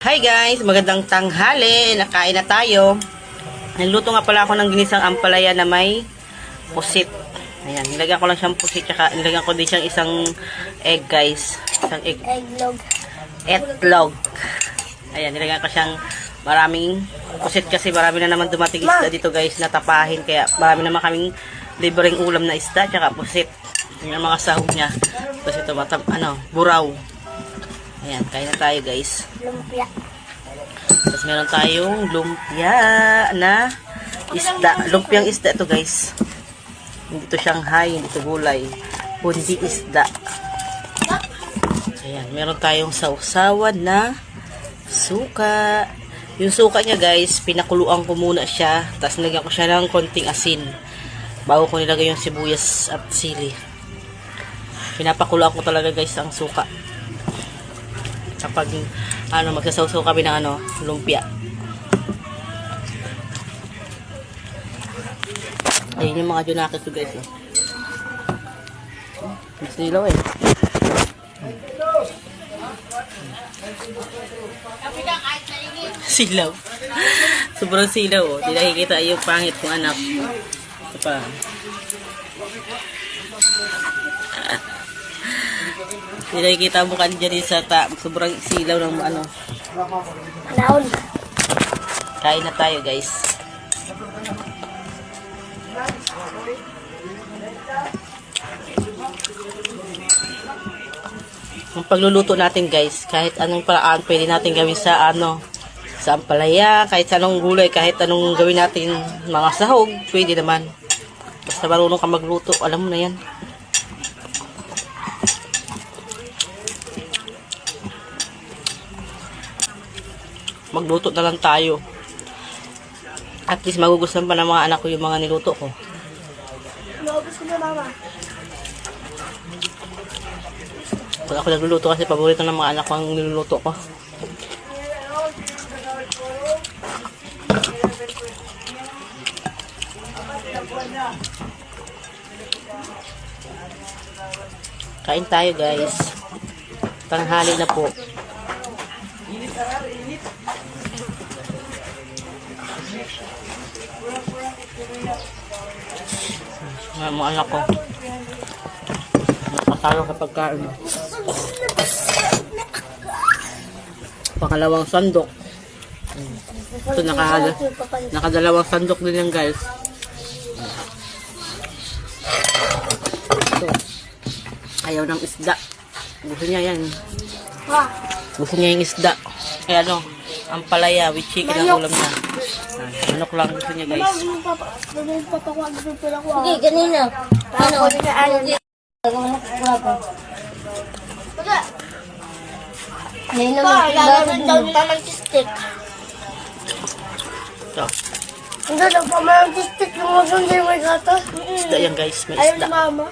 Hi guys, magandang tanghali. Nakain na tayo. Nagluto nga pala ako ng ginisang ampalaya na may pusit. Ayan, nilagyan ko lang siyang pusit, tsaka nilagyan ko din siyang isang egg guys. Isang egg. Etlog. Ayan, nilagyan ko siyang maraming pusit kasi marami na naman dumating isda dito guys na tapahin. Kaya marami naman kaming libreng ulam na isda, tsaka pusit. Yung mga sahog niya. Tapos ito, buraw. Ayan, kain na tayo guys. Lumpia. Tapos meron tayong lumpia na isda. Lumpiang isda to guys. Hindi to Shanghai, hindi to gulay. Kundi isda. Ayan, meron tayong sausawan na suka. Yung suka niya guys, pinakuluan ko muna siya. Tapos nilagyan ko siya ng konting asin. Bago ko nilagay yung sibuyas at sili. Pinapakuluan ko talaga guys ang suka. Kapag magsasawsaw kami ng lumpia. Ayun yung mga junakis ko guys. Mas nilaw eh. Silaw. Sobrang silaw oh. Di nakikita yung pangit kong anak. Ito pa. Hindi nakikita mo kanina dyan sa sobrang silaw ng Naon. Kain na tayo guys. Ang pagluluto natin guys, kahit anong paraan pwede natin gawin sa sa ampalaya, kahit sa anong gulay, kahit anong gawin natin mga sahog, pwede naman. Basta marunong ka magluto, alam mo na yan. Magluto na lang tayo. At least magugustuhan pa ng mga anak ko yung mga niluto ko. Naubos ko na mama. Pag ako nagluluto kasi paborito ng mga anak ko ang niluluto ko. Kain tayo guys. Tanghali na po. Mga anak ko nakatalo sa pagkain. Pangalawang sandok. Ito nakadalawang sandok din yan guys. Ito ayaw ng isda, gusto niya yan. Gusto niya yung isda. Kaya ampalaya with chicken ang ulam niya. Manok lang gusto niya guys. Sige, ganina. Ano? Stick. Ito. Ang ganda pa man stick yung maganda yung may gata. Isda yan guys, may Ayaw isda. ni mama.